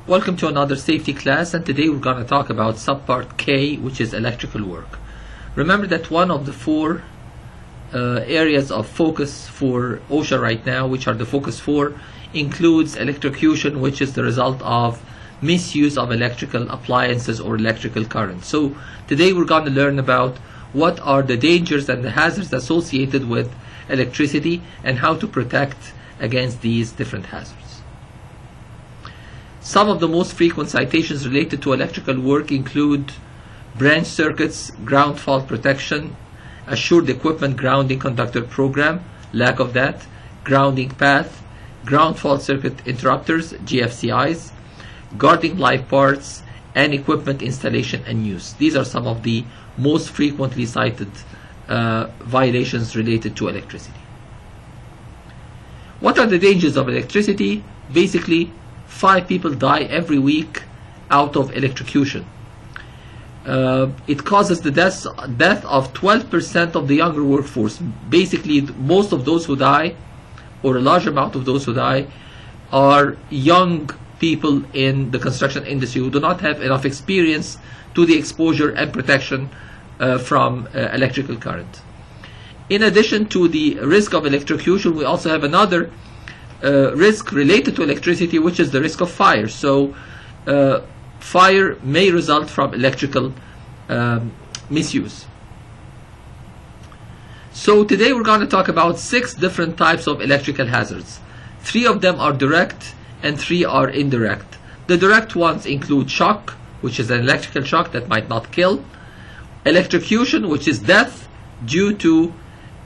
Welcome to another safety class, and today we're going to talk about Subpart K, which is electrical work. Remember that one of the four areas of focus for OSHA right now, which are the focus 4, includes electrocution, which is the result of misuse of electrical appliances or electrical current. So today we're going to learn about what are the dangers and the hazards associated with electricity and how to protect against these different hazards. Some of the most frequent citations related to electrical work include branch circuits, ground fault protection, assured equipment grounding conductor program, lack of that, grounding path, ground fault circuit interrupters, GFCIs, guarding live parts, and equipment installation and use. These are some of the most frequently cited violations related to electricity. What are the dangers of electricity? Basically, 5 people die every week out of electrocution. It causes the death of 12% of the younger workforce. Basically, most of those who die, or a large amount of those who die, are young people in the construction industry who do not have enough experience to the exposure and protection from electrical current. In addition to the risk of electrocution, we also have another risk related to electricity, which is the risk of fire. So fire may result from electrical misuse. So today we're going to talk about 6 different types of electrical hazards. 3 of them are direct and 3 are indirect. The direct ones include shock, which is an electrical shock that might not kill, electrocution, which is death due to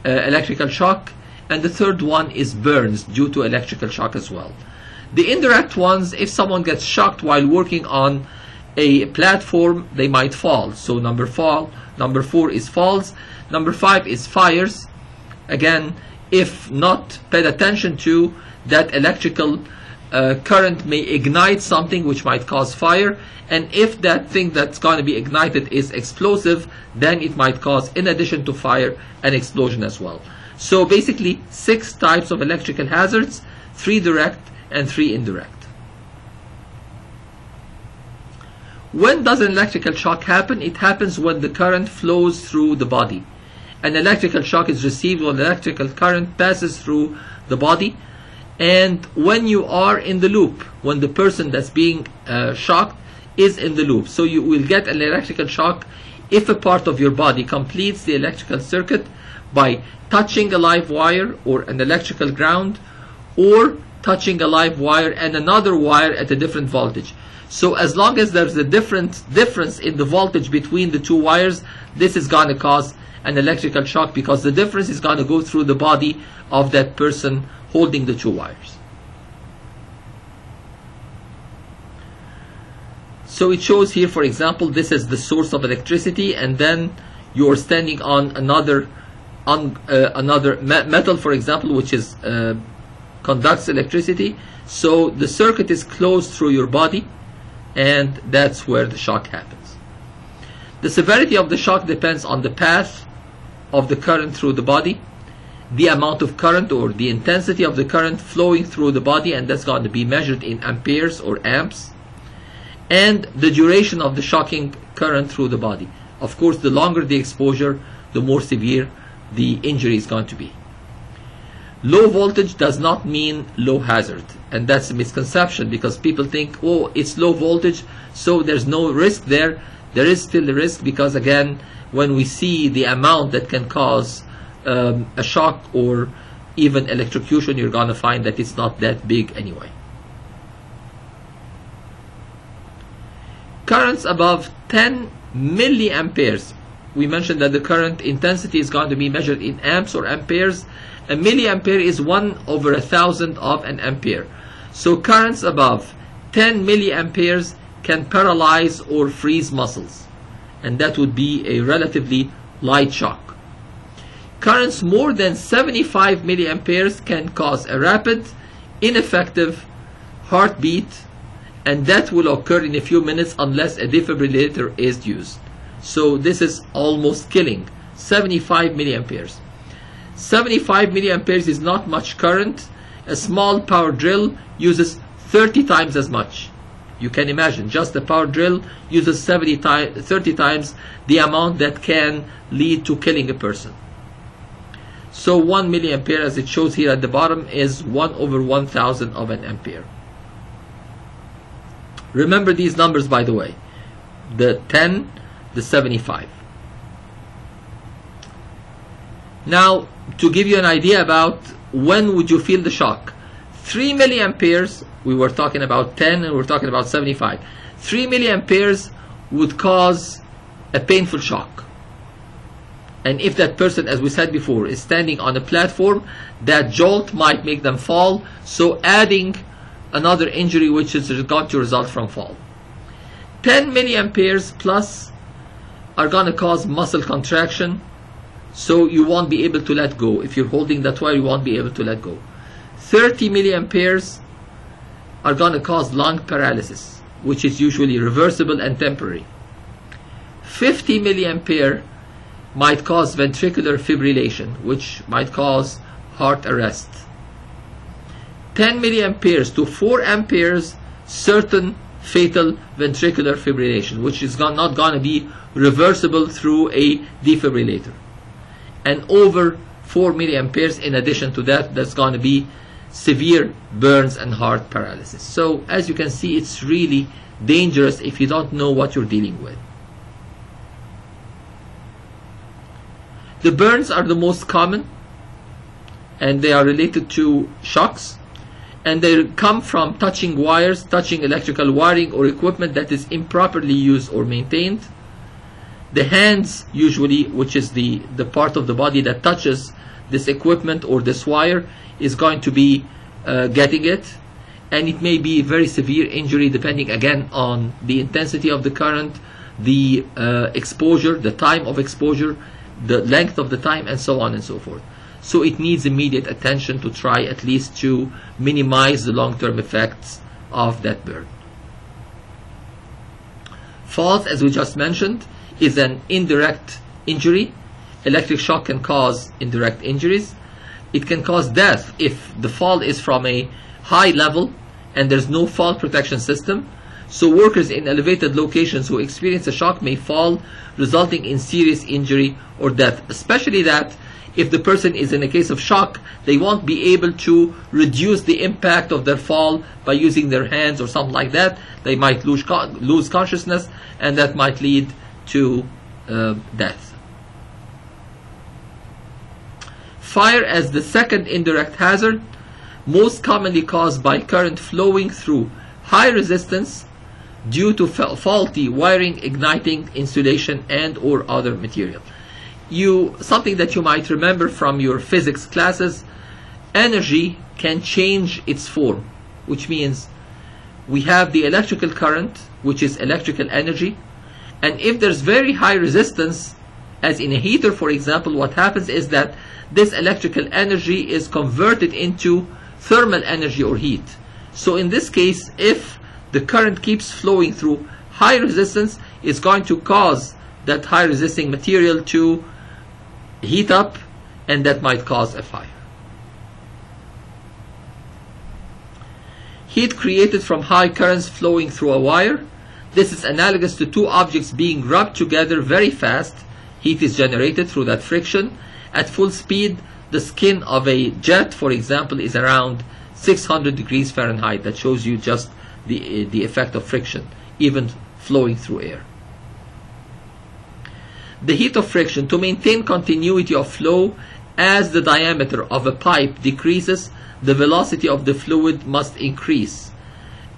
electrical shock, and the third one is burns due to electrical shock as well. The indirect ones, if someone gets shocked while working on a platform, they might fall. So number 4 is falls. Number 5 is fires. Again, if not paid attention to, that electrical current may ignite something which might cause fire, and if that thing that's going to be ignited is explosive, then it might cause, in addition to fire, an explosion as well. So basically 6 types of electrical hazards, 3 direct and 3 indirect. When does an electrical shock happen? It happens when the current flows through the body. An electrical shock is received when electrical current passes through the body, and when you are in the loop, when the person that's being shocked is in the loop. So you will get an electrical shock if a part of your body completes the electrical circuit by touching a live wire or an electrical ground, or touching a live wire and another wire at a different voltage. So as long as there's a difference in the voltage between the 2 wires, this is going to cause an electrical shock, because the difference is going to go through the body of that person holding the 2 wires. So it shows here, for example, this is the source of electricity, and then you're standing on another metal, for example, which is conducts electricity. So the circuit is closed through your body, and that's where the shock happens. The severity of the shock depends on the path of the current through the body, the amount of current or the intensity of the current flowing through the body, and that's going to be measured in amperes or amps, and the duration of the shocking current through the body. Of course, the longer the exposure, the more severe the injury is going to be. Low voltage does not mean low hazard, and that's a misconception, because people think, oh, it's low voltage, so there's no risk there. There is still a risk, because again, when we see the amount that can cause a shock or even electrocution, you're going to find that it's not that big anyway. Currents above 10 milliamperes. We mentioned that the current intensity is going to be measured in amps or amperes. A milliampere is 1/1000 of an ampere. So currents above 10 milliamperes can paralyze or freeze muscles, and that would be a relatively light shock. Currents more than 75 milliamperes can cause a rapid, ineffective heartbeat, and that will occur in a few minutes unless a defibrillator is used. So this is almost killing. 75 milliamperes. 75 milliamperes is not much current. A small power drill uses 30 times as much. You can imagine, just the power drill uses 30 times the amount that can lead to killing a person. So 1 milliampere, as it shows here at the bottom, is 1/1000 of an ampere. Remember these numbers, by the way, the 10, the 75. Now, to give you an idea about when would you feel the shock, 3 milliamperes, we were talking about 10 and we're talking about 75. 3 milliamperes would cause a painful shock. And if that person, as we said before, is standing on a platform, that jolt might make them fall, so adding another injury which is going to result from fall. 10 milliamperes plus are going to cause muscle contraction, so you won't be able to let go. If you're holding that wire, you won't be able to let go. 30 milliamperes are going to cause lung paralysis, which is usually reversible and temporary. 50 milliampere might cause ventricular fibrillation, which might cause heart arrest. 10 milliamperes to 4 amperes, certain fatal ventricular fibrillation, which is not going to be reversible through a defibrillator. And over 4 milliamperes, in addition to that, that's going to be severe burns and heart paralysis. So as you can see, it's really dangerous if you don't know what you're dealing with. The burns are the most common, and they are related to shocks, and they come from touching wires, touching electrical wiring or equipment that is improperly used or maintained. The hands, usually, which is the part of the body that touches this equipment or this wire, is going to be getting it, and it may be very severe injury depending again on the intensity of the current, the exposure, the time of exposure, the length of the time, and so on and so forth. So it needs immediate attention to try at least to minimize the long-term effects of that burn. Falls, as we just mentioned, is an indirect injury. Electric shock can cause indirect injuries. It can cause death if the fall is from a high level and there's no fall protection system. So workers in elevated locations who experience a shock may fall, resulting in serious injury or death, especially that if the person is in a case of shock, they won't be able to reduce the impact of their fall by using their hands or something like that. They might lose consciousness, and that might lead to death. Fire as the second indirect hazard, most commonly caused by current flowing through high resistance due to faulty wiring, igniting insulation and or other material. Something that you might remember from your physics classes, energy can change its form, which means we have the electrical current, which is electrical energy, and if there's very high resistance, as in a heater for example, what happens is that this electrical energy is converted into thermal energy or heat. So in this case, if the current keeps flowing through high resistance, it's going to cause that high resisting material to heat up, and that might cause a fire. Heat created from high currents flowing through a wire. This is analogous to two objects being rubbed together very fast. Heat is generated through that friction. At full speed, the skin of a jet, for example, is around 600 degrees Fahrenheit. That shows you just the effect of friction, even flowing through air. The heat of friction, to maintain continuity of flow, as the diameter of a pipe decreases, the velocity of the fluid must increase,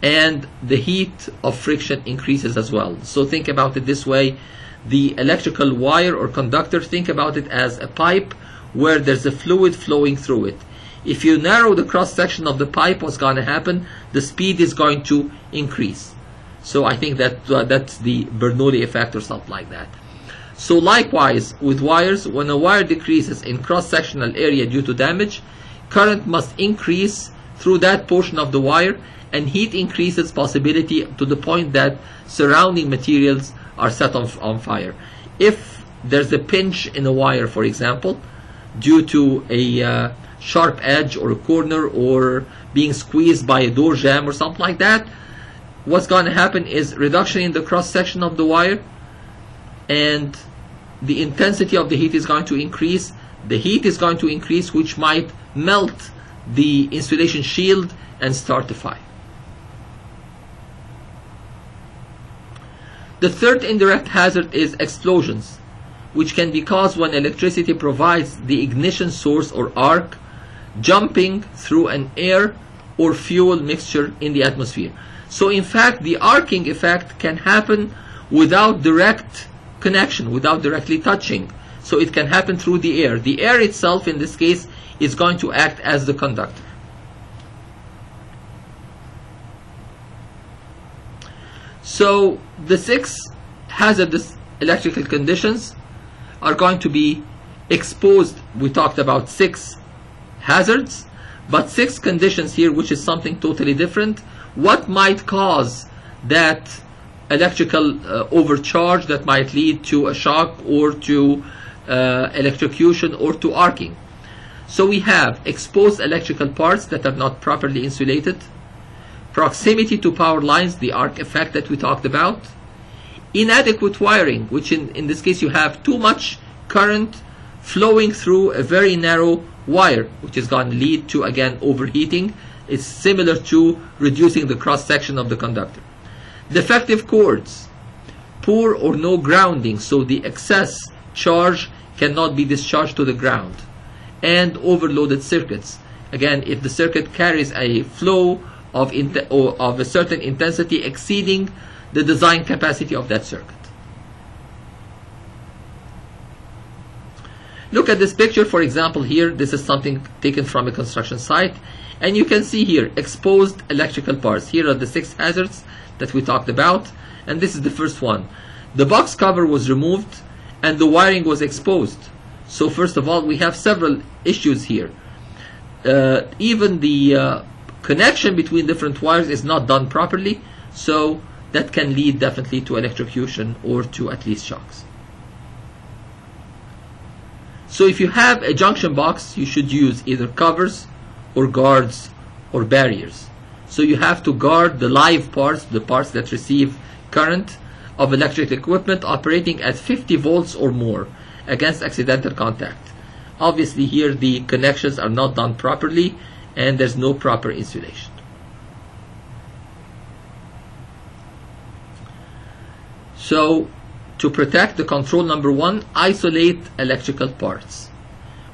and the heat of friction increases as well. So think about it this way: the electrical wire or conductor, think about it as a pipe where there's a fluid flowing through it. If you narrow the cross section of the pipe, what's going to happen? The speed is going to increase. So I think that that's the Bernoulli effect or something like that. So likewise with wires, when a wire decreases in cross-sectional area due to damage, current must increase through that portion of the wire, and heat increases possibility to the point that surrounding materials are set on fire. If there's a pinch in a wire, for example, due to a sharp edge or a corner, or being squeezed by a door jamb or something like that, what's going to happen is reduction in the cross section of the wire, and the intensity of the heat is going to increase. The heat is going to increase, which might melt the insulation shield and start the fire. The third indirect hazard is explosions, which can be caused when electricity provides the ignition source or arc jumping through an air or fuel mixture in the atmosphere. So in fact, the arcing effect can happen without direct connection, without directly touching. So it can happen through the air. The air itself, in this case, is going to act as the conductor. So the 6 hazardous electrical conditions are going to be exposed. We talked about 6 hazards, but 6 conditions here, which is something totally different. What might cause that electrical overcharge that might lead to a shock or to electrocution or to arcing? So we have exposed electrical parts that are not properly insulated, proximity to power lines, the arc effect that we talked about, inadequate wiring, which in this case you have too much current flowing through a very narrow wire, which is going to lead to, again, overheating. It's similar to reducing the cross section of the conductor. Defective cords, poor or no grounding, so the excess charge cannot be discharged to the ground, and overloaded circuits. Again, if the circuit carries a flow of a certain intensity exceeding the design capacity of that circuit. Look at this picture, for example. Here, this is something taken from a construction site, and you can see here exposed electrical parts. Here are the 6 hazards that we talked about, and this is the first one. The box cover was removed and the wiring was exposed. So first of all, we have several issues here. Even the connection between different wires is not done properly, so that can lead definitely to electrocution or to at least shocks. So if you have a junction box, you should use either covers or guards or barriers. So you have to guard the live parts, the parts that receive current of electric equipment operating at 50 volts or more against accidental contact. Obviously here the connections are not done properly and there's no proper insulation. So to protect the control number 1, isolate electrical parts.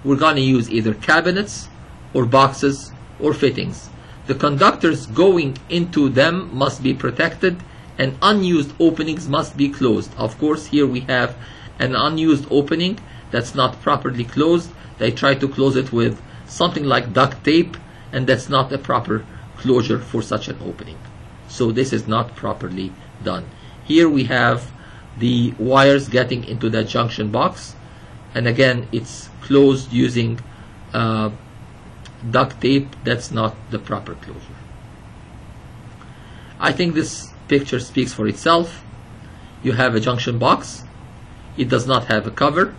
We're going to use either cabinets or boxes or fittings. The conductors going into them must be protected and unused openings must be closed. Of course, here we have an unused opening that's not properly closed. They try to close it with something like duct tape, and that's not a proper closure for such an opening. So this is not properly done. Here we have the wires getting into that junction box, and again it's closed using duct tape. That's not the proper closure. I think this picture speaks for itself. You have a junction box, it does not have a cover,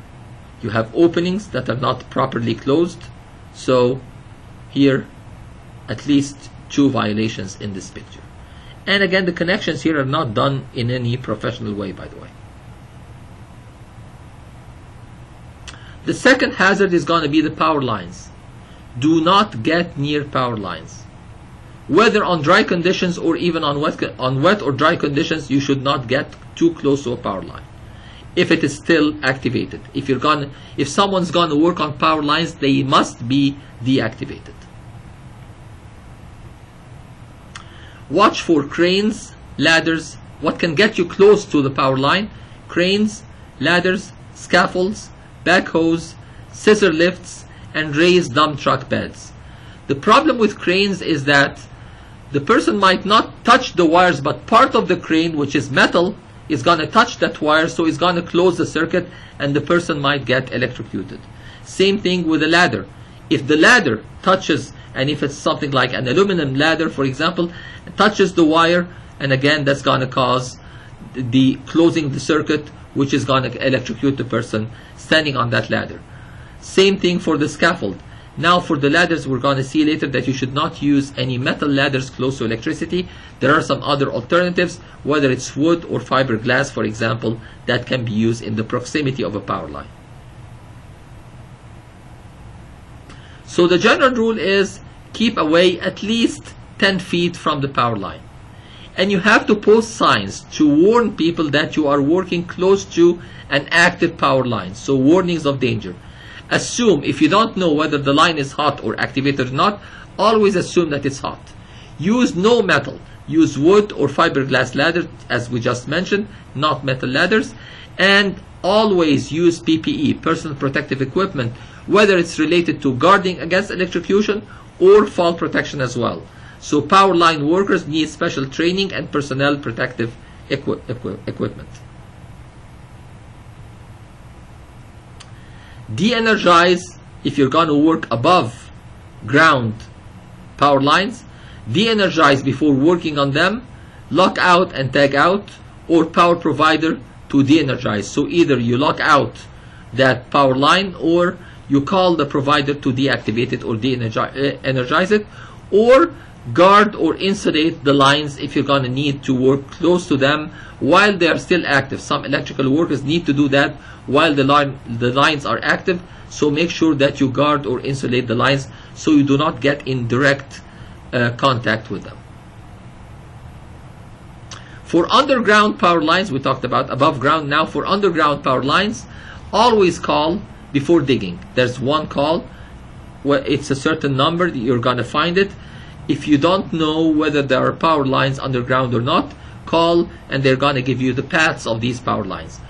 you have openings that are not properly closed. So here at least 2 violations in this picture. And again, the connections here are not done in any professional way, by the way. The second hazard is going to be the power lines. Do not get near power lines. Whether on dry conditions or even on wet or dry conditions, you should not get too close to a power line if it is still activated. If someone's going to work on power lines, they must be deactivated. Watch for cranes, ladders, what can get you close to the power line: cranes, ladders, scaffolds, backhoes, scissor lifts, and raised dump truck beds. The problem with cranes is that the person might not touch the wires, but part of the crane, which is metal, is going to touch that wire, so it's going to close the circuit and the person might get electrocuted. Same thing with a ladder. If the ladder touches, and if it's something like an aluminum ladder, for example, touches the wire, and again that's going to cause the closing the circuit, which is going to electrocute the person standing on that ladder. Same thing for the scaffold. Now for the ladders, we're going to see later that you should not use any metal ladders close to electricity. There are some other alternatives, whether it's wood or fiberglass, for example, that can be used in the proximity of a power line. So the general rule is keep away at least 10 feet from the power line. And you have to post signs to warn people that you are working close to an active power line. So warnings of danger. Assume, if you don't know whether the line is hot or activated or not, always assume that it's hot. Use no metal. Use wood or fiberglass ladders, as we just mentioned, not metal ladders. And always use PPE, personal protective equipment, whether it's related to guarding against electrocution or fall protection as well. So power line workers need special training and personnel protective equipment. De-energize if you're going to work above ground power lines. De-energize before working on them. Lock out and tag out, or power provider to de-energize. So either you lock out that power line, or you call the provider to deactivate it or de-energize it, or guard or insulate the lines if you're going to need to work close to them while they are still active. Some electrical workers need to do that while the lines are active, so make sure that you guard or insulate the lines so you do not get in direct contact with them. For underground power lines, we talked about above ground. Now for underground power lines, always call before digging. There's one call where it's a certain number, you're going to find it. If you don't know whether there are power lines underground or not, call and they're going to give you the paths of these power lines.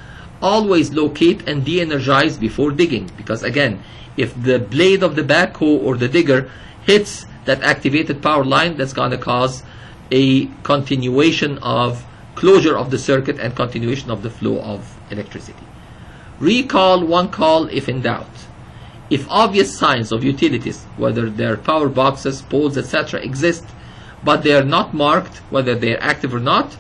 Always locate and de-energize before digging, because again, if the blade of the backhoe or the digger hits that activated power line, that's going to cause a continuation of closure of the circuit and continuation of the flow of electricity. Recall one call if in doubt. If obvious signs of utilities, whether they're power boxes, poles, etc., exist, but they are not marked, whether they are active or not,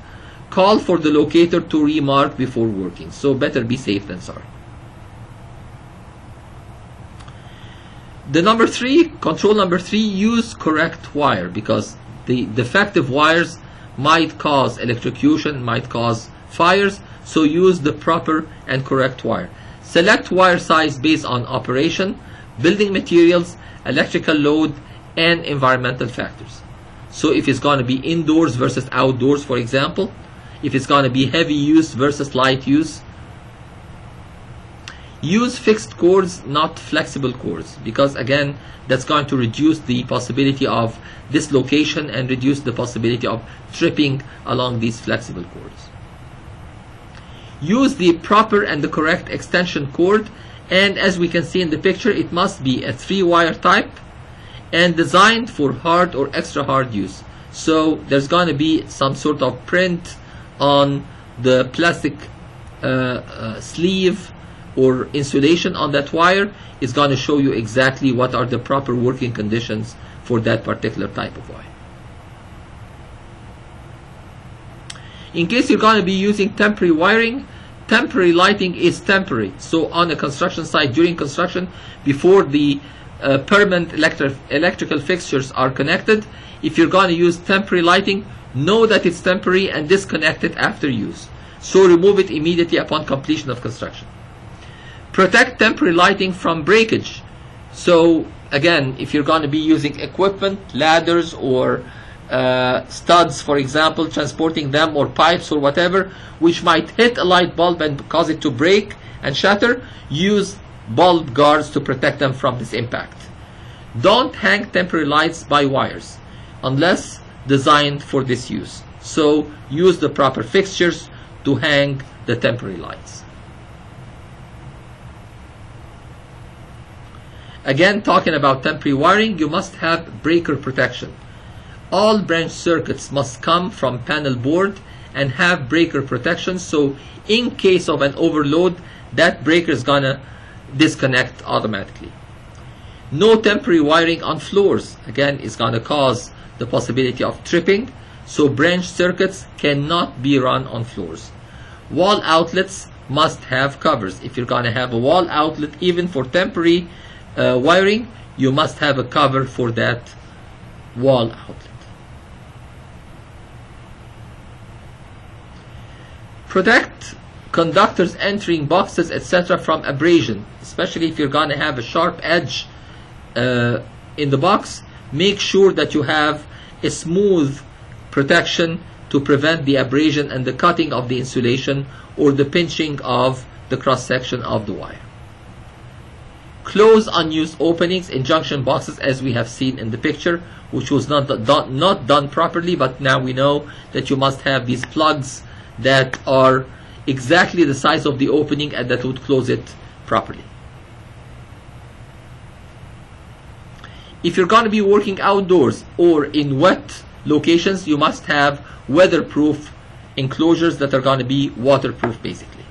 call for the locator to remark before working. So better be safe than sorry. The number 3, control number 3, use correct wire, because the defective wires might cause electrocution, might cause fires, so use the proper and correct wire. Select wire size based on operation, building materials, electrical load, and environmental factors. So if it's going to be indoors versus outdoors, for example, if it's going to be heavy use versus light use. Use fixed cords, not flexible cords, because again, that's going to reduce the possibility of dislocation and reduce the possibility of tripping along these flexible cords. Use the proper and the correct extension cord, and as we can see in the picture, it must be a 3-wire type and designed for hard or extra hard use. So there's going to be some sort of print on the plastic sleeve or insulation on that wire. Is going to show you exactly what are the proper working conditions for that particular type of wire. In case you're going to be using temporary wiring, temporary lighting is temporary. So on a construction site, during construction, before the permanent electrical fixtures are connected, if you're going to use temporary lighting, know that it's temporary and disconnect it after use. So remove it immediately upon completion of construction. Protect temporary lighting from breakage. So again, if you're going to be using equipment, ladders or studs, for example, transporting them, or pipes or whatever, which might hit a light bulb and cause it to break and shatter, use bulb guards to protect them from this impact. Don't hang temporary lights by wires unless designed for this use. So use the proper fixtures to hang the temporary lights. Again, talking about temporary wiring, you must have breaker protection. All branch circuits must come from panel board and have breaker protection, so in case of an overload, that breaker is gonna disconnect automatically. No temporary wiring on floors. Again, it's gonna cause the possibility of tripping, so branch circuits cannot be run on floors. Wall outlets must have covers. If you're gonna have a wall outlet, even for temporary wiring, you must have a cover for that wall outlet. Protect conductors entering boxes, etc. from abrasion, especially if you're going to have a sharp edge in the box. Make sure that you have a smooth protection to prevent the abrasion and the cutting of the insulation or the pinching of the cross section of the wire. Close unused openings in junction boxes, as we have seen in the picture, which was not done properly, but now we know that you must have these plugs that are exactly the size of the opening and that would close it properly. If you're going to be working outdoors or in wet locations, you must have weatherproof enclosures that are going to be waterproof basically.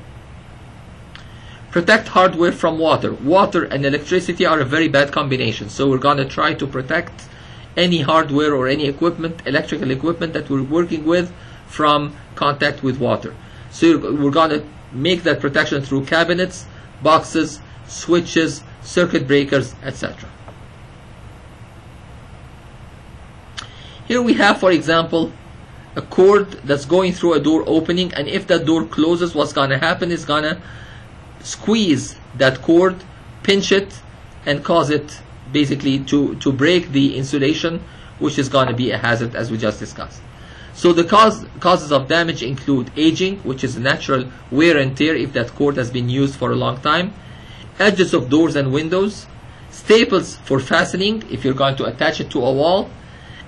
Protect hardware from water. Water and electricity are a very bad combination, so we're going to try to protect any hardware or any equipment, electrical equipment that we're working with, from contact with water. So we're going to make that protection through cabinets, boxes, switches, circuit breakers, etc. Here we have, for example, a cord that's going through a door opening, and if that door closes, what's going to happen is going to squeeze that cord, pinch it, and cause it basically to break the insulation, which is going to be a hazard, as we just discussed. So the causes of damage include aging, which is a natural wear and tear if that cord has been used for a long time, edges of doors and windows, staples for fastening if you're going to attach it to a wall,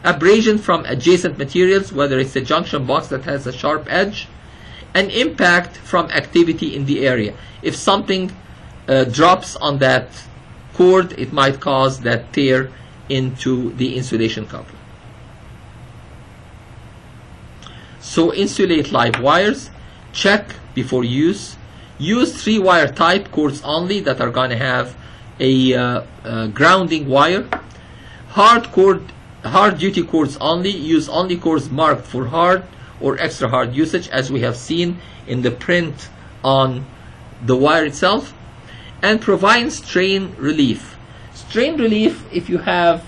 abrasion from adjacent materials, whether it's a junction box that has a sharp edge, and impact from activity in the area. If something drops on that cord, it might cause that tear into the insulation cover. So insulate live wires, check before use, use 3-wire type cords only that are going to have a grounding wire, hard duty cords only, use only cords marked for hard or extra hard usage, as we have seen in the print on the wire itself, and provide strain relief. Strain relief, if you have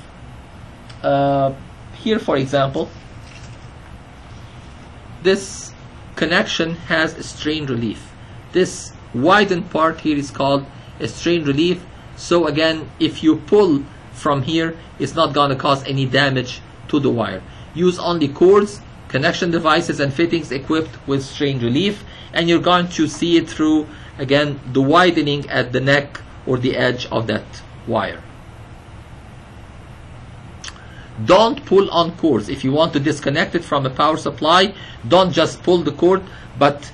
here, for example, this connection has a strain relief. This widened part here is called a strain relief. So again, if you pull from here, it's not going to cause any damage to the wire. Use only cords, connection devices, and fittings equipped with strain relief, and you're going to see it through, again, the widening at the neck or the edge of that wire. Don't pull on cords. If you want to disconnect it from a power supply, don't just pull the cord, but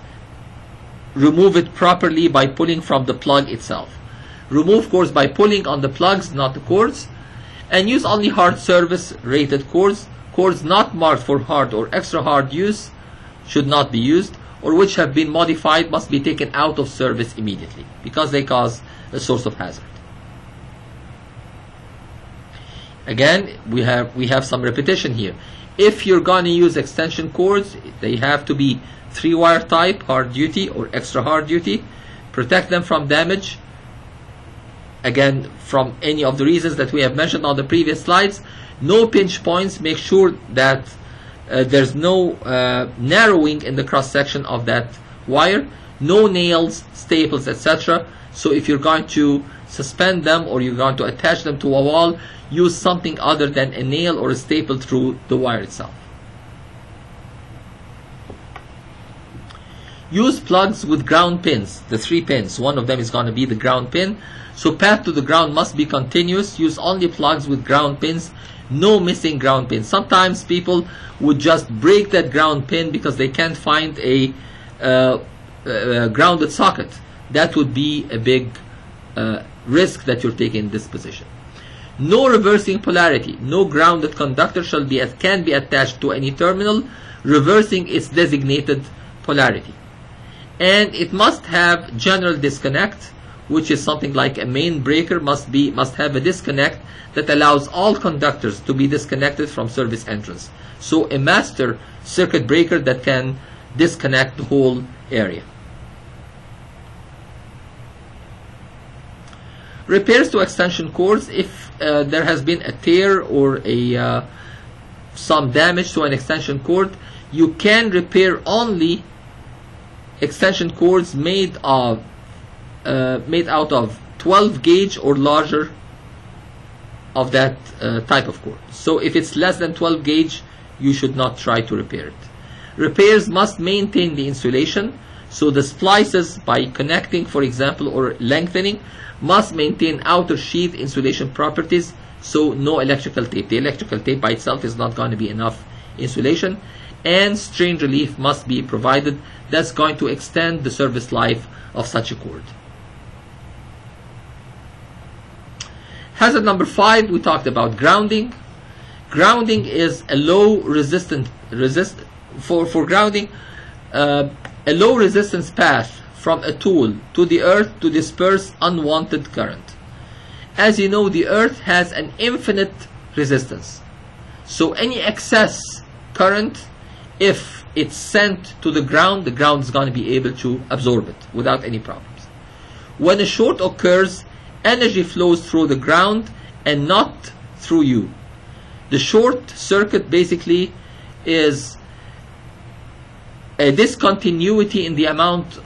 remove it properly by pulling from the plug itself. Remove cords by pulling on the plugs, not the cords, and use only hard service rated cords. Cords not marked for hard or extra hard use should not be used, or which have been modified must be taken out of service immediately because they cause a source of hazard. Again, we have some repetition here. If you're going to use extension cords, they have to be 3-wire type, hard duty or extra hard duty. Protect them from damage, again, from any of the reasons that we have mentioned on the previous slides. No pinch points. Make sure that there's no narrowing in the cross section of that wire. No nails, staples, etc. So if you're going to suspend them or you're going to attach them to a wall, use something other than a nail or a staple through the wire itself. Use plugs with ground pins, the 3 pins. One of them is going to be the ground pin. So path to the ground must be continuous. Use only plugs with ground pins. No missing ground pins. Sometimes people would just break that ground pin because they can't find a grounded socket. That would be a big risk that you're taking in this position. No reversing polarity. No grounded conductor can be attached to any terminal reversing its designated polarity. And it must have general disconnect, which is something like a main breaker must have a disconnect that allows all conductors to be disconnected from service entrance. So a master circuit breaker that can disconnect the whole area. Repairs to extension cords: if there has been a tear or some damage to an extension cord, you can repair only extension cords made out of 12 gauge or larger of that type of cord. So if it's less than 12 gauge, you should not try to repair it. Repairs must maintain the insulation, so the splices, by connecting, for example, or lengthening, must maintain outer sheath insulation properties, so no electrical tape. The electrical tape by itself is not going to be enough insulation, and strain relief must be provided. That's going to extend the service life of such a cord. Hazard number 5, we talked about grounding. Grounding is a low resistance a low resistance path from a tool to the earth to disperse unwanted current. As you know, the earth has an infinite resistance. So any excess current, if it's sent to the ground is going to be able to absorb it without any problems. When a short occurs, energy flows through the ground and not through you. The short circuit basically is a discontinuity in the amount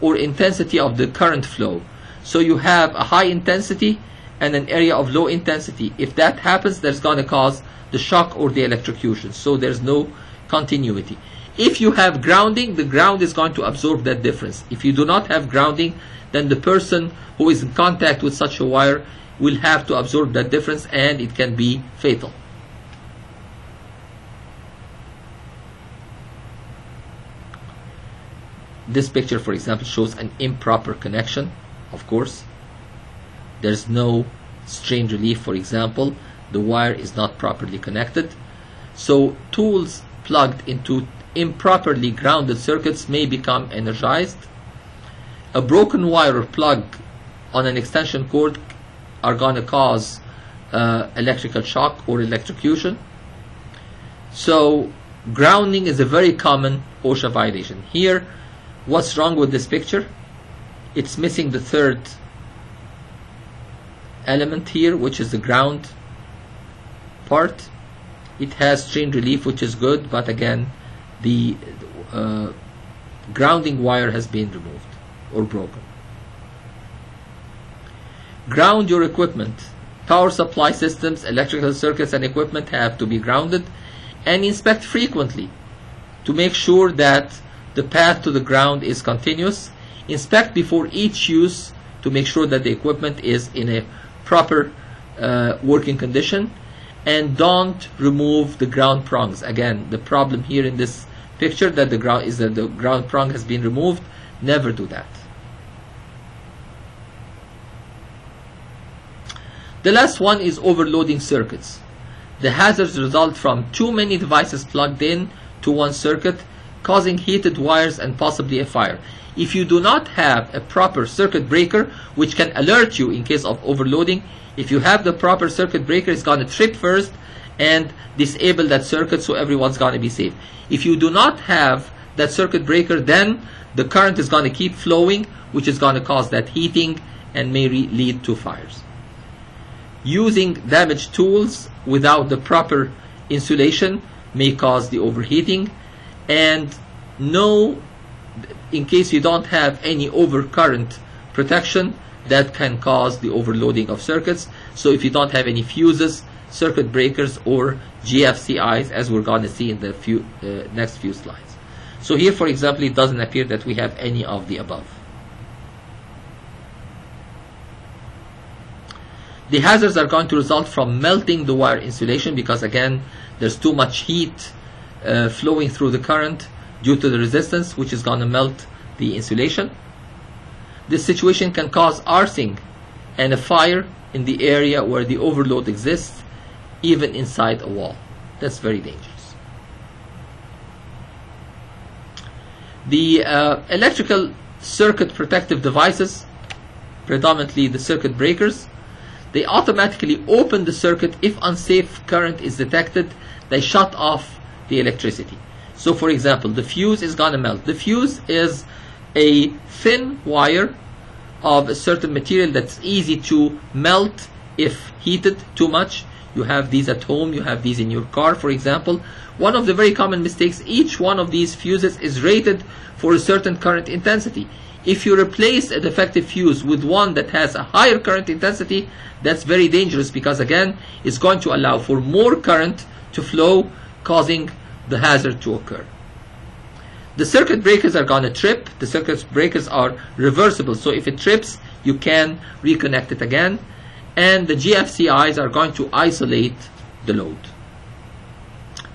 or intensity of the current flow. So you have a high intensity and an area of low intensity. If that happens, that's going to cause the shock or the electrocution. So there's no continuity. If you have grounding, the ground is going to absorb that difference. If you do not have grounding, then the person who is in contact with such a wire will have to absorb that difference, and it can be fatal. This picture, for example, shows an improper connection. Of course, there's no strain relief, for example. The wire is not properly connected. So tools plugged into improperly grounded circuits may become energized. A broken wire or plug on an extension cord are going to cause electrical shock or electrocution. So grounding is a very common OSHA violation. Here, what's wrong with this picture? It's missing the third element here, which is the ground part. It has strain relief, which is good, but again, the grounding wire has been removed or broken. Ground your equipment. Power supply systems, electrical circuits, and equipment have to be grounded, and inspect frequently to make sure that the path to the ground is continuous. Inspect before each use to make sure that the equipment is in a proper working condition, and don't remove the ground prongs. Again, the problem here in this picture that the ground prong has been removed. Never do that. The last one is overloading circuits. The hazards result from too many devices plugged in to one circuit, causing heated wires and possibly a fire. If you do not have a proper circuit breaker which can alert you in case of overloading, if you have the proper circuit breaker, it's going to trip first and disable that circuit, so everyone's going to be safe. If you do not have that circuit breaker, then the current is going to keep flowing, which is going to cause that heating and may lead to fires. Using damaged tools without the proper insulation may cause the overheating. And know, in case you don't have any overcurrent protection, that can cause the overloading of circuits. So if you don't have any fuses, circuit breakers, or GFCIs, as we're going to see in the next few slides. So here, for example, it doesn't appear that we have any of the above. The hazards are going to result from melting the wire insulation, because again, there's too much heat flowing through the current due to the resistance, which is going to melt the insulation. This situation can cause arcing and a fire in the area where the overload exists, even inside a wall. That's very dangerous. The electrical circuit protective devices, predominantly the circuit breakers, they automatically open the circuit if unsafe current is detected. They shut off the electricity. So for example, the fuse is going to melt. The fuse is a thin wire of a certain material that's easy to melt if heated too much. You have these at home, you have these in your car, for example. One of the very common mistakes, each one of these fuses is rated for a certain current intensity. If you replace a defective fuse with one that has a higher current intensity, that's very dangerous, because again, it's going to allow for more current to flow, causing the hazard to occur. The circuit breakers are going to trip. The circuit breakers are reversible, so if it trips, you can reconnect it again. And the GFCIs are going to isolate the load.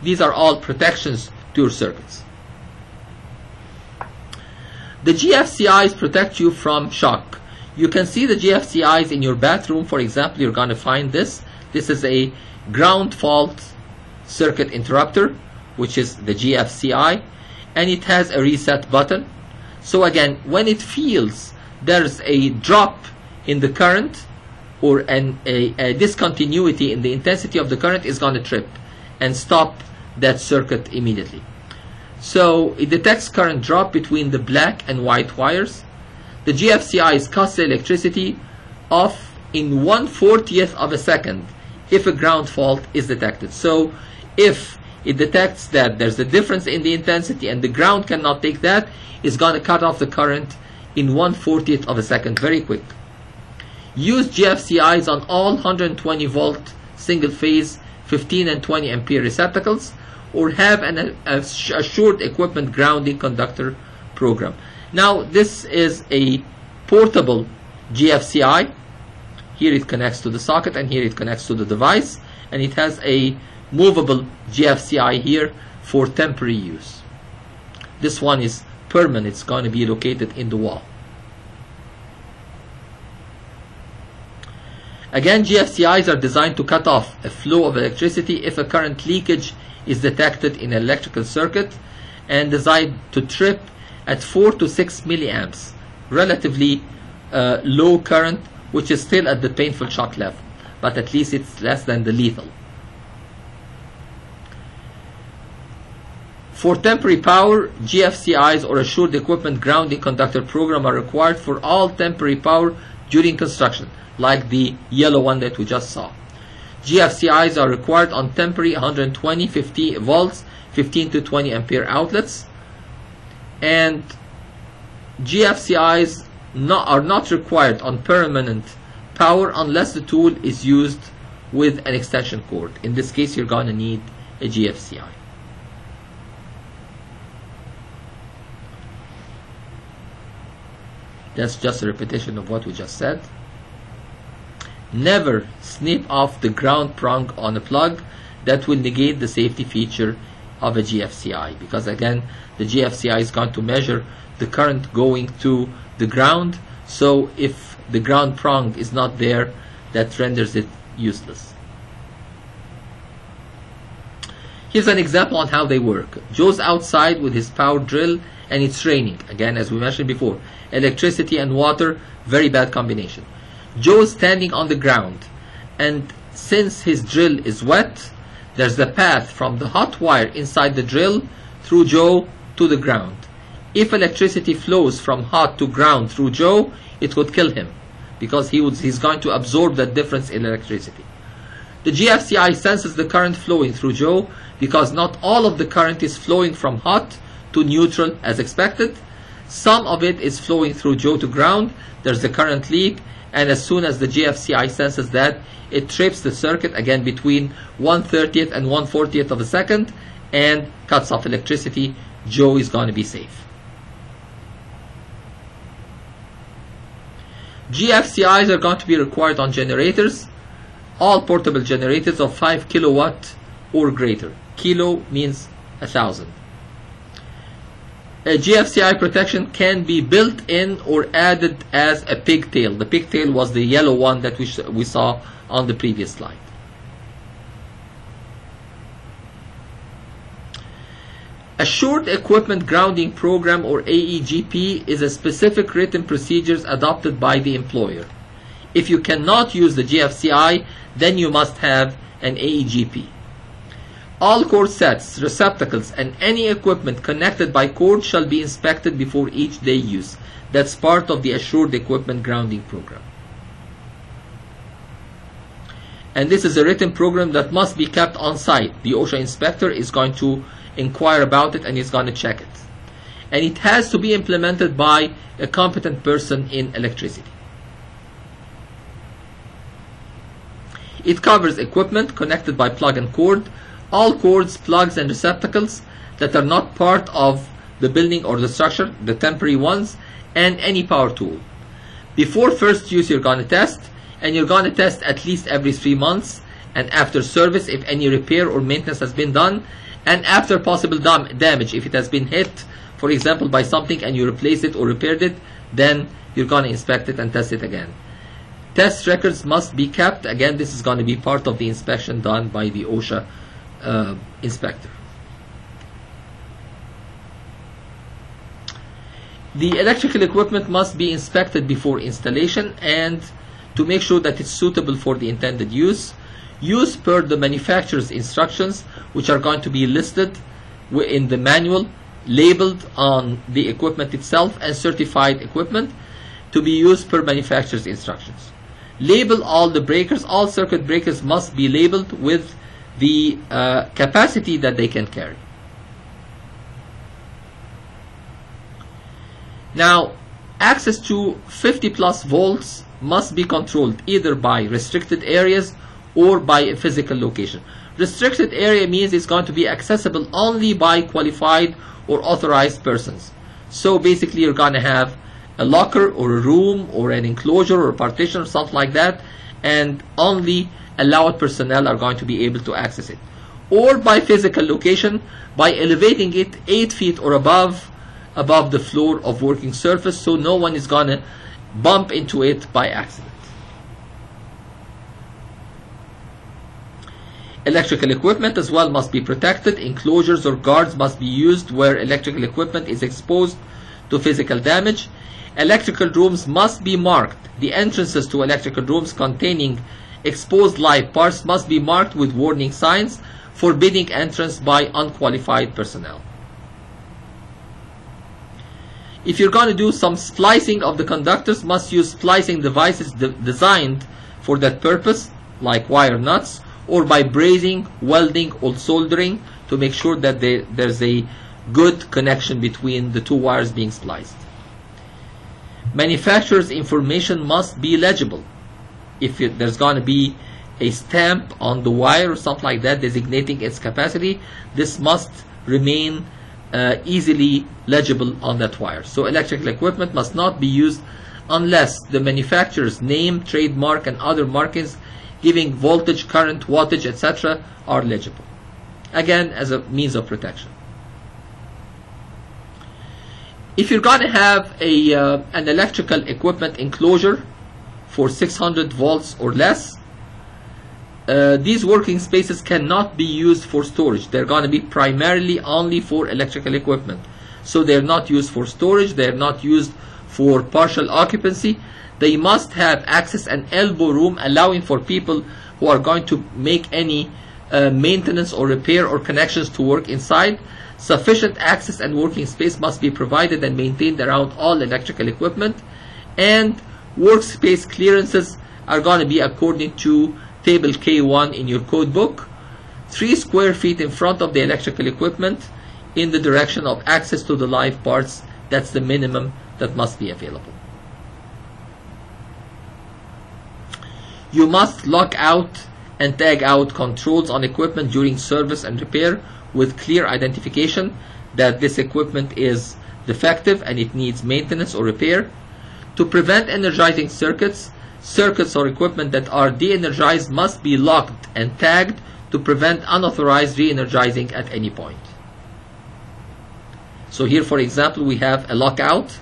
These are all protections to your circuits. The GFCIs protect you from shock. You can see the GFCIs in your bathroom. For example, you're going to find this. This is a ground fault circuit interrupter, which is the GFCI, and it has a reset button. So again, when it feels there's a drop in the current or a discontinuity in the intensity of the current, is going to trip and stop that circuit immediately. So it detects current drop between the black and white wires. The GFCIs cuts the electricity off in 1/40th of a second if a ground fault is detected. So if it detects that there's a difference in the intensity and the ground cannot take that, it's going to cut off the current in 1/40th of a second, very quick. Use GFCIs on all 120 volt single phase 15 and 20 ampere receptacles, or have an assured equipment grounding conductor program. Now this is a portable GFCI. Here it connects to the socket and here it connects to the device, and it has a movable GFCI here for temporary use. This one is permanent, it's going to be located in the wall. Again, GFCIs are designed to cut off a flow of electricity if a current leakage is detected in an electrical circuit, and designed to trip at 4 to 6 milliamps, relatively low current, which is still at the painful shock level, but at least it's less than the lethal. For temporary power, GFCIs or assured equipment grounding conductor program are required for all temporary power during construction, like the yellow one that we just saw. GFCIs are required on temporary 120, 50 volts, 15 to 20 ampere outlets, and GFCIs are not required on permanent power unless the tool is used with an extension cord. In this case, you're going to need a GFCI. That's just a repetition of what we just said. Never snip off the ground prong on a plug. That will negate the safety feature of a GFCI, because again, the GFCI is going to measure the current going to the ground. So if the ground prong is not there, that renders it useless. Here's an example on how they work. Joe's outside with his power drill and it's raining. Again, as we mentioned before, electricity and water, very bad combination. Joe's standing on the ground, and since his drill is wet, there's the path from the hot wire inside the drill through Joe to the ground. If electricity flows from hot to ground through Joe, it would kill him, because he's going to absorb that difference in electricity. The GFCI senses the current flowing through Joe, because not all of the current is flowing from hot to neutral as expected. Some of it is flowing through Joe to ground. There's a current leak, and as soon as the GFCI senses that, it trips the circuit again between 1/30th and 1/40th of a second and cuts off electricity. Joe is going to be safe. GFCIs are going to be required on generators, all portable generators of 5 kilowatt or greater. Kilo means 1,000. A GFCI protection can be built in or added as a pigtail. The pigtail was the yellow one that we saw on the previous slide. Assured Equipment Grounding Program, or AEGP, is a specific written procedures adopted by the employer. If you cannot use the GFCI, then you must have an AEGP. All cord sets, receptacles, and any equipment connected by cord shall be inspected before each day use. That's part of the Assured Equipment Grounding Program. And this is a written program that must be kept on site. The OSHA inspector is going to inquire about it and is going to check it. And it has to be implemented by a competent person in electricity. It covers equipment connected by plug and cord, all cords, plugs, and receptacles that are not part of the building or the structure, the temporary ones, and any power tool. Before first use, you're going to test, and you're going to test at least every 3 months, and after service if any repair or maintenance has been done, and after possible damage, if it has been hit, for example, by something and you replaced it or repaired it, then you're going to inspect it and test it again. Test records must be kept. Again, this is going to be part of the inspection done by the OSHA inspector. The electrical equipment must be inspected before installation and to make sure that it's suitable for the intended use. Use per the manufacturer's instructions, which are going to be listed in the manual, labeled on the equipment itself, and certified equipment to be used per manufacturer's instructions. Label all the breakers. All circuit breakers must be labeled with the capacity that they can carry. Now, access to 50 plus volts must be controlled either by restricted areas or by a physical location. Restricted area means it's going to be accessible only by qualified or authorized persons. So basically you're going to have a locker or a room or an enclosure or a partition or something like that, and only allowed personnel are going to be able to access it. Or by physical location, by elevating it 8 feet or above the floor of working surface, so no one is going to bump into it by accident. Electrical equipment as well must be protected. Enclosures or guards must be used where electrical equipment is exposed to physical damage. Electrical rooms must be marked. The entrances to electrical rooms containing exposed live parts must be marked with warning signs forbidding entrance by unqualified personnel. If you're going to do some splicing of the conductors, must use splicing devices designed for that purpose, like wire nuts, or by brazing, welding, or soldering to make sure that there's a good connection between the two wires being spliced. Manufacturer's information must be legible. If there's going to be a stamp on the wire or something like that designating its capacity, this must remain easily legible on that wire. So electrical equipment must not be used unless the manufacturer's name, trademark, and other markings giving voltage, current, wattage, etc. are legible. Again, as a means of protection. If you're going to have an electrical equipment enclosure for 600 volts or less, these working spaces cannot be used for storage. They're going to be primarily only for electrical equipment. So they're not used for storage, they're not used for partial occupancy. They must have access and elbow room, allowing for people who are going to make any maintenance or repair or connections to work inside. Sufficient access and working space must be provided and maintained around all electrical equipment, and workspace clearances are going to be according to table K1 in your code book. 3 square feet in front of the electrical equipment in the direction of access to the live parts. That's the minimum that must be available. You must lock out and tag out controls on equipment during service and repair with clear identification that this equipment is defective and it needs maintenance or repair. To prevent energizing circuits or equipment that are de-energized must be locked and tagged to prevent unauthorized re-energizing at any point. So here, for example, we have a lockout.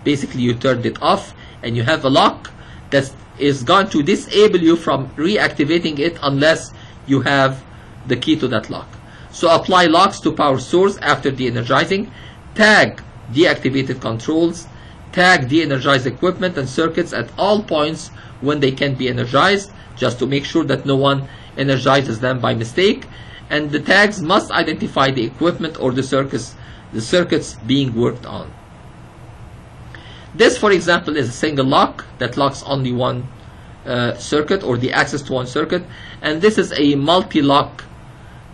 Basically, you turned it off, and you have a lock that is going to disable you from reactivating it unless you have the key to that lock. So apply locks to power source after de-energizing, tag deactivated controls, tag de-energized equipment and circuits at all points when they can be energized, just to make sure that no one energizes them by mistake, and the tags must identify the equipment or the circuits being worked on. This, for example, is a single lock that locks only one circuit, or the access to one circuit, and this is a multi-lock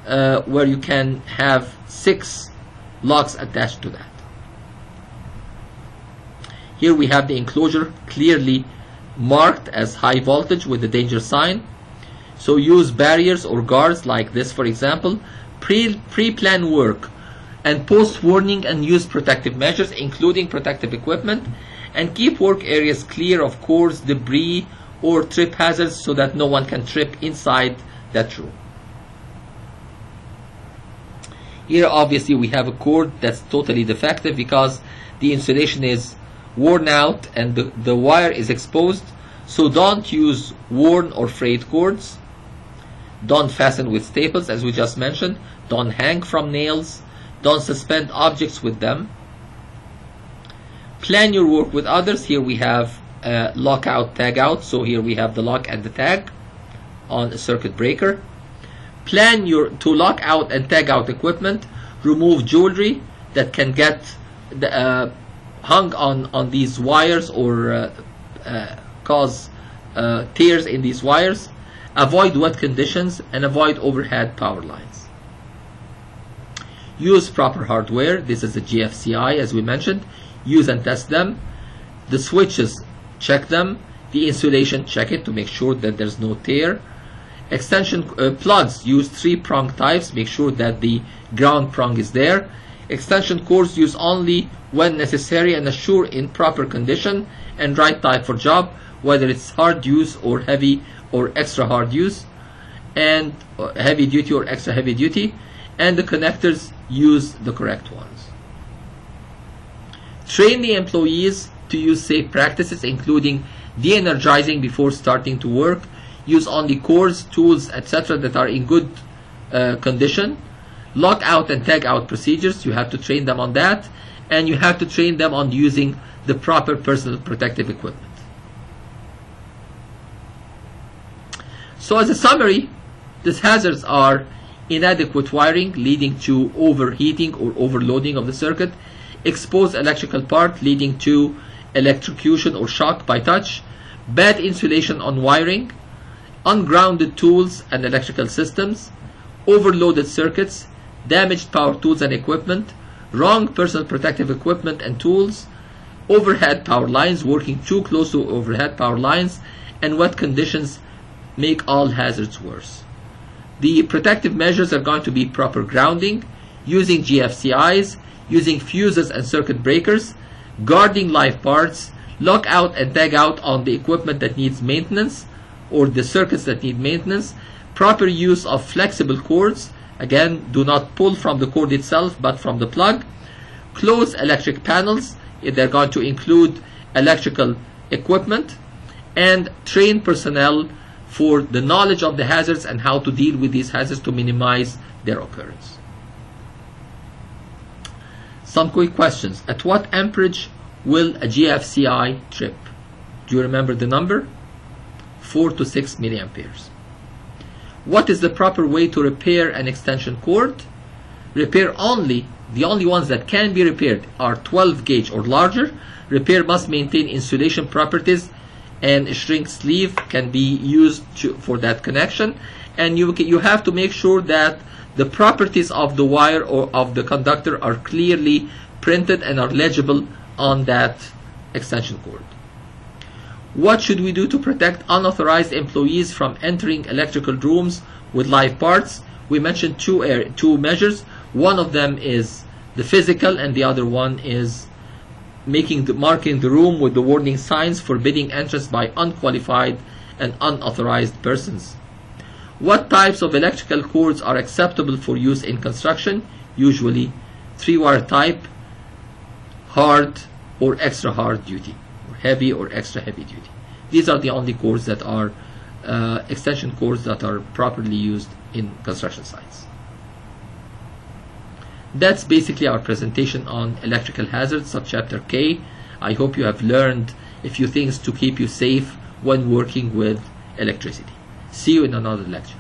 where you can have 6 locks attached to that. Here we have the enclosure clearly marked as high voltage with the danger sign. So use barriers or guards like this, for example. Pre-plan work and post warning, and use protective measures including protective equipment, and keep work areas clear of cords, debris, or trip hazards so that no one can trip inside that room. Here obviously we have a cord that's totally defective because the insulation is worn out and the wire is exposed. So don't use worn or frayed cords. Don't fasten with staples, as we just mentioned. Don't hang from nails. Don't suspend objects with them. Plan your work with others. Here we have lockout, tag out. So here we have the lock and the tag on a circuit breaker. Plan to lock out and tag out equipment. Remove jewelry that can get hung on these wires or cause tears in these wires. Avoid wet conditions and avoid overhead power lines. Use proper hardware. This is a GFCI, as we mentioned. Use and test them. The switches, check them. The insulation, check it to make sure that there's no tear. Extension plugs, use 3-prong types. Make sure that the ground prong is there. Extension cords, use only when necessary and assure in proper condition and right type for job, whether it's hard use or heavy or extra hard use, and heavy duty or extra heavy duty. And the connectors, use the correct ones. Train the employees to use safe practices, including de-energizing before starting to work. Use only cords, tools, etc. that are in good condition. Lock out and tag out procedures, you have to train them on that, and you have to train them on using the proper personal protective equipment. So as a summary, these hazards are inadequate wiring leading to overheating or overloading of the circuit, exposed electrical part leading to electrocution or shock by touch, bad insulation on wiring, ungrounded tools and electrical systems, overloaded circuits, damaged power tools and equipment, wrong personal protective equipment and tools, overhead power lines, working too close to overhead power lines, and wet conditions make all hazards worse. The protective measures are going to be proper grounding, using GFCIs, using fuses and circuit breakers, guarding live parts, lock out and tag out on the equipment that needs maintenance or the circuits that need maintenance, proper use of flexible cords. Again, do not pull from the cord itself but from the plug. Close electric panels, they're going to include electrical equipment, and train personnel for the knowledge of the hazards and how to deal with these hazards to minimize their occurrence. Some quick questions. At what amperage will a GFCI trip? Do you remember the number? 4 to 6 milliamperes. What is the proper way to repair an extension cord? Repair only, the only ones that can be repaired are 12 gauge or larger. Repair must maintain insulation properties, and a shrink sleeve can be used for that connection. And you have to make sure that the properties of the wire or of the conductor are clearly printed and are legible on that extension cord. What should we do to protect unauthorized employees from entering electrical rooms with live parts? We mentioned two measures. One of them is the physical, and the other one is marking the room with the warning signs forbidding entrance by unqualified and unauthorized persons. What types of electrical cords are acceptable for use in construction? Usually 3-wire type, hard or extra hard duty, or heavy or extra heavy duty. These are the only cords that are extension cords that are properly used in construction sites. That's basically our presentation on electrical hazards, subchapter K. I hope you have learned a few things to keep you safe when working with electricity. See you in another lecture.